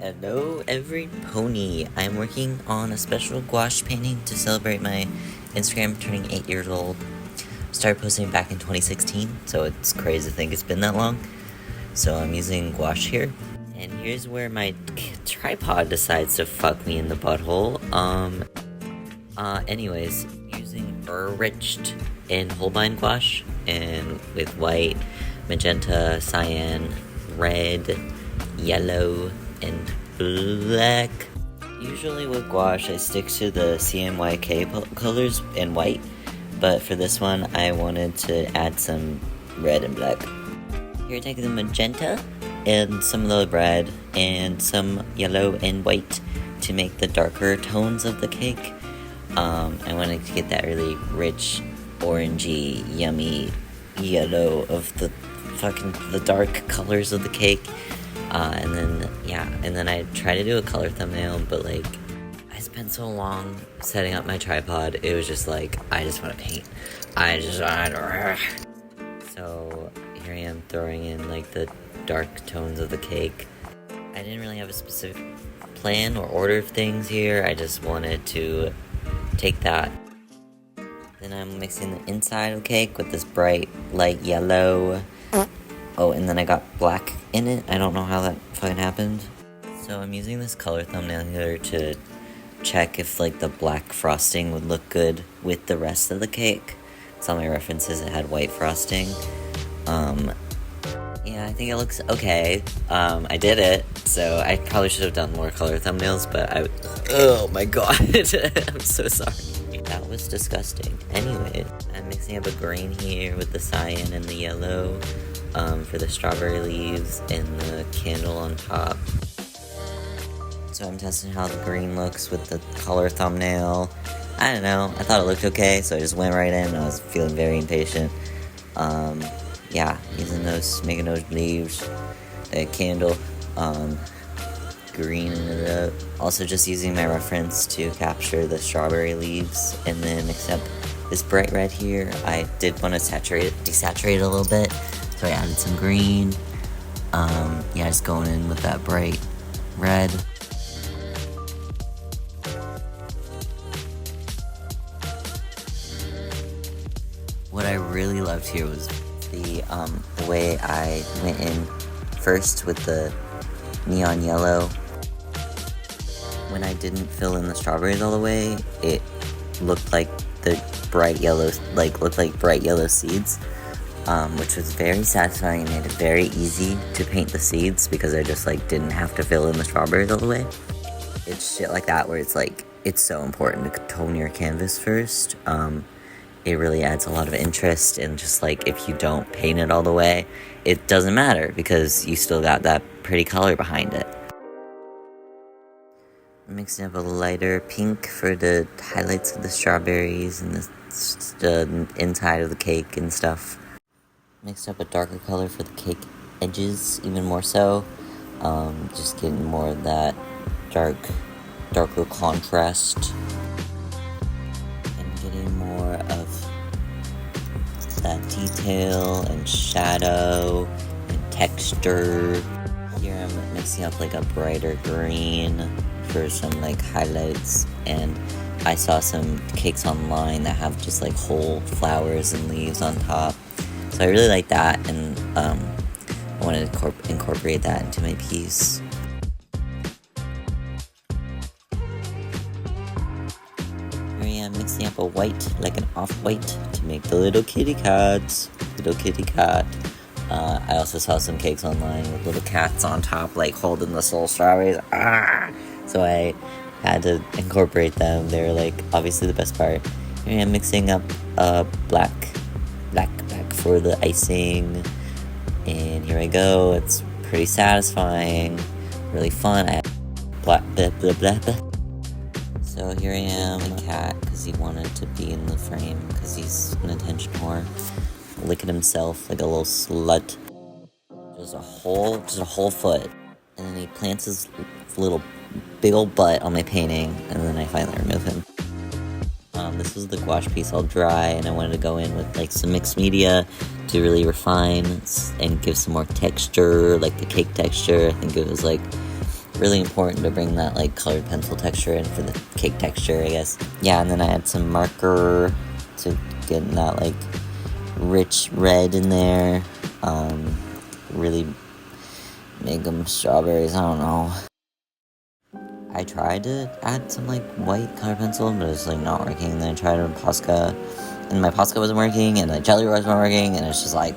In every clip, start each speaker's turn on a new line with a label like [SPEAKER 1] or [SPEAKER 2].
[SPEAKER 1] Hello every pony. I'm working on a special gouache painting to celebrate my Instagram turning 8 years old. Started posting back in 2016, so it's crazy to think it's been that long. So I'm using gouache here. And here's where my tripod decides to fuck me in the butthole. Anyways, using enriched in Holbein gouache and with white, magenta, cyan, red, yellow, and black. Usually with gouache, I stick to the CMYK colors in white, but for this one, I wanted to add some red and black. Here I take the magenta and some of the red and some yellow and white to make the darker tones of the cake. I wanted to get that really rich, orangey, yummy yellow of the dark colors of the cake. And then I tried to do a color thumbnail, but like, I spent so long setting up my tripod, it was just like, I just want to paint. So here I am throwing in like the dark tones of the cake. I didn't really have a specific plan or order of things here, I just wanted to take that. Then I'm mixing the inside of the cake with this bright light yellow. Oh, and then I got black in it. I don't know how that fucking happened. So I'm using this color thumbnail here to check if like the black frosting would look good with the rest of the cake. It's on my references, it had white frosting. Yeah, I think it looks okay. I did it, so I probably should have done more color thumbnails, but oh my god, I'm so sorry. That was disgusting. Anyway, I'm mixing up a green here with the cyan and the yellow. For the strawberry leaves and the candle on top. So I'm testing how the green looks with the color thumbnail. I don't know, I thought it looked okay, so I just went right in. I was feeling very impatient. Yeah, using those, making those leaves, the candle, greening it up. Also just using my reference to capture the strawberry leaves, and then except this bright red here, I did want to desaturate it a little bit. So I added some green, yeah, just going in with that bright red. What I really loved here was the way I went in first with the neon yellow. When I didn't fill in the strawberries all the way, it looked like the bright yellow, looked like bright yellow seeds. Which was very satisfying and made it very easy to paint the seeds because I just didn't have to fill in the strawberries all the way. It's shit like that where it's it's so important to tone your canvas first. It really adds a lot of interest, and just if you don't paint it all the way, it doesn't matter because you still got that pretty color behind it. I'm mixing up a lighter pink for the highlights of the strawberries and the inside of the cake and stuff. Mixed up a darker color for the cake edges, even more so. Just getting more of that darker contrast. And getting more of that detail and shadow and texture. Here I'm mixing up a brighter green for some highlights. And I saw some cakes online that have just whole flowers and leaves on top. So I really like that, and I wanted to incorporate that into my piece. Here I am mixing up a white, an off-white, to make the little kitty cats. Little kitty cat. I also saw some cakes online with little cats on top, holding the soul strawberries. So I had to incorporate them. They're obviously the best part. Here I am mixing up black for the icing, and here I go. It's pretty satisfying, really fun. I blah, blah, blah, blah, blah. So here I am, a cat, because he wanted to be in the frame, because he's an attention whore, licking himself like a little slut. Just a whole foot, and then he plants his little big old butt on my painting, and then I finally remove him. This was the gouache piece all dry, and I wanted to go in with some mixed media to really refine and give some more texture, the cake texture. I think it was really important to bring that like colored pencil texture in for the cake texture, I guess. Yeah, and then I add some marker to get that like rich red in there. Really make them strawberries, I don't know. I tried to add some like white color pencil, but it was like not working. And then I tried it on Posca, and my Posca wasn't working, and the Jelly Rolls weren't working, and it's just like.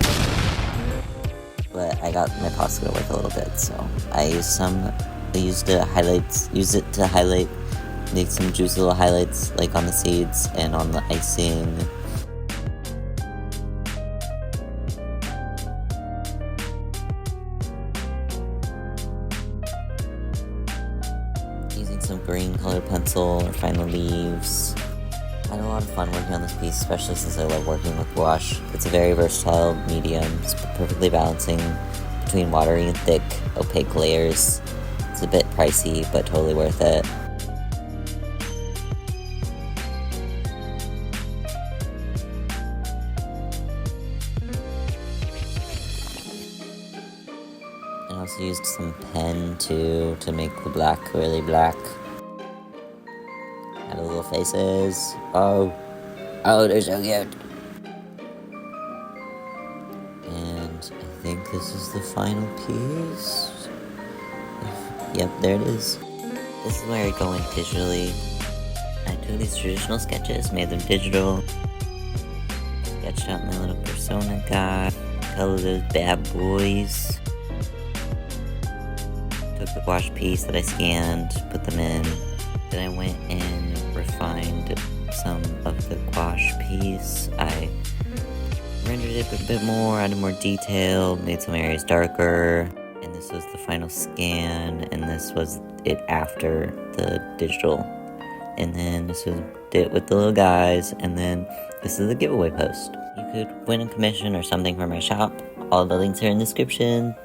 [SPEAKER 1] But I got my Posca to work a little bit, so I used it to highlight, make some juicy little highlights like on the seeds and on the icing. Using some green colored pencil or find the leaves. I had a lot of fun working on this piece, especially since I love working with gouache. It's a very versatile medium. It's perfectly balancing between watery and thick, opaque layers. It's a bit pricey, but totally worth it. I also used some pen too to make the black really black. Add little faces. Oh, they're so cute. And I think this is the final piece. Yep, there it is. This is where I go in digitally. I took these traditional sketches, made them digital. Sketched out my little persona guy. Color those bad boys. Took the gouache piece that I scanned, put them in. Then I went and refined some of the gouache piece. I rendered it a bit more, added more detail, made some areas darker. And this was the final scan, and this was it after the digital. And then this was it with the little guys, and then this is the giveaway post. You could win a commission or something from my shop. All the links are in the description.